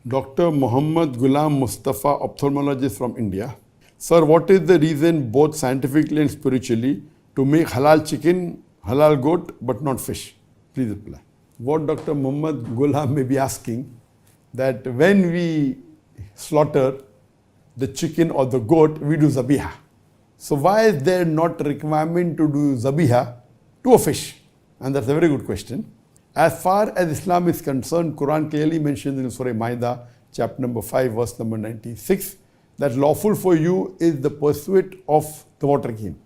Dr. Muhammad Ghulam Mustafa, ophthalmologist from India. Sir, what is the reason both scientifically and spiritually to make halal chicken, halal goat, but not fish? Please reply. What Dr. Muhammad Ghulam may be asking, that when we slaughter the chicken or the goat, we do zabiha. So why is there not a requirement to do zabiha to a fish? And that's a very good question. As far as Islam is concerned, Quran clearly mentions in Surah Maida, chapter number 5, verse number 96, that lawful for you is the pursuit of the water game.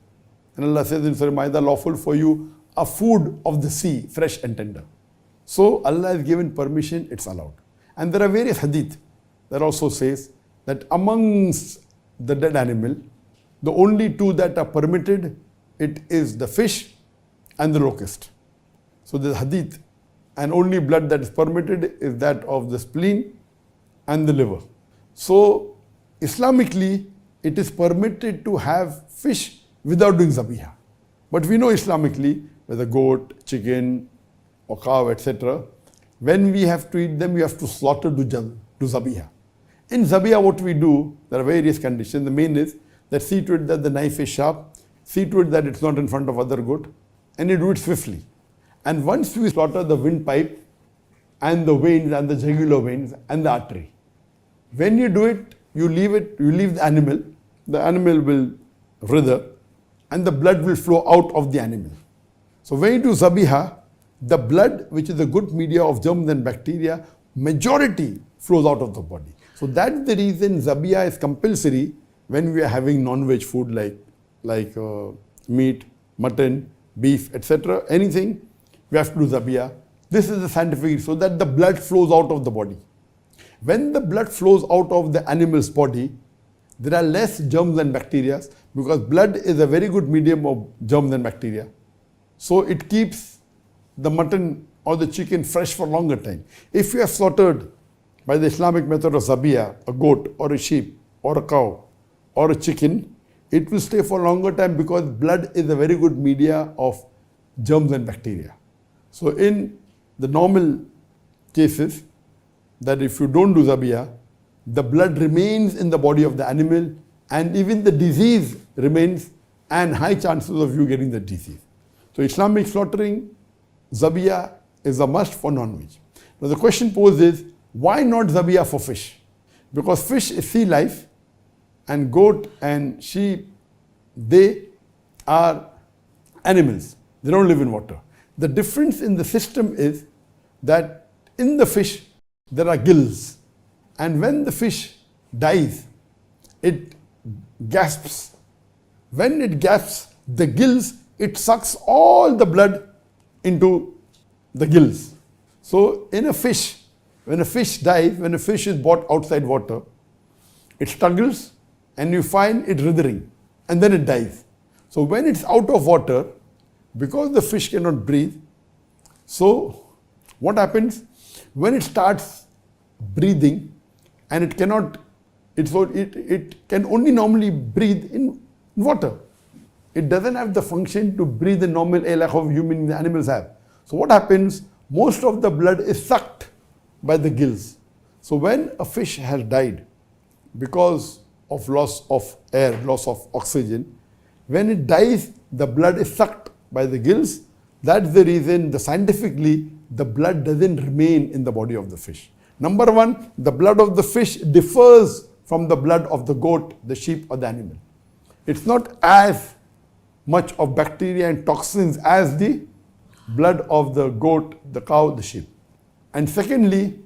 And Allah says in Surah Maida, lawful for you a food of the sea, fresh and tender. So Allah has given permission, it's allowed. And there are various hadith that also says that amongst the dead animal, the only two that are permitted, it is the fish and the locust. So the hadith, and only blood that is permitted is that of the spleen and the liver. So Islamically, it is permitted to have fish without doing zabiha. But we know Islamically, whether goat, chicken or cow, etc., when we have to eat them, we have to slaughter to zabiha. In zabiha, what we do, there are various conditions. The main is that see to it that the knife is sharp, see to it that it's not in front of other goat, and you do it swiftly. And once we slaughter the windpipe and the veins and the jugular veins and the artery, when you do it, you leave the animal will writhe and the blood will flow out of the animal. So when you do zabiha, the blood, which is a good media of germs and bacteria, majority flows out of the body. So that's the reason zabiha is compulsory when we are having non-veg food like meat, mutton, beef, etc., anything, we have to do zabiya. This is the scientific, so that the blood flows out of the body. When the blood flows out of the animal's body, there are less germs and bacteria, because blood is a very good medium of germs and bacteria. So it keeps the mutton or the chicken fresh for longer time. If you have slaughtered by the Islamic method of zabiya, a goat or a sheep or a cow or a chicken, it will stay for a longer time because blood is a very good media of germs and bacteria. So in the normal cases, that if you don't do zabiya, the blood remains in the body of the animal and even the disease remains and high chances of you getting the disease. So Islamic slaughtering, zabiya is a must for non-veg. Now the question posed is, why not zabiya for fish? Because fish is sea life and goat and sheep, they are animals. They don't live in water. The difference in the system is that in the fish, there are gills. And when the fish dies, it gasps. When it gasps, the gills, it sucks all the blood into the gills. So in a fish, when a fish dies, when a fish is brought outside water, it struggles and you find it writhing and then it dies. So when it's out of water, because the fish cannot breathe, so what happens? When it starts breathing and it cannot, it can only normally breathe in water. It doesn't have the function to breathe the normal air like how human animals have. So what happens? Most of the blood is sucked by the gills. So when a fish has died because of loss of air, loss of oxygen, when it dies, the blood is sucked by the gills. That's the reason scientifically the blood doesn't remain in the body of the fish. Number one, the blood of the fish differs from the blood of the goat, the sheep or the animal. It's not as much of bacteria and toxins as the blood of the goat, the cow, the sheep. And secondly,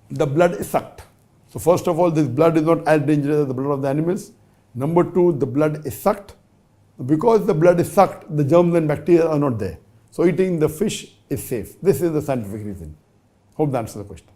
the blood is sucked. So first of all, this blood is not as dangerous as the blood of the animals. Number two, the blood is sucked. Because the blood is sucked, the germs and bacteria are not there. So eating the fish is safe. This is the scientific reason. Hope that answers the question.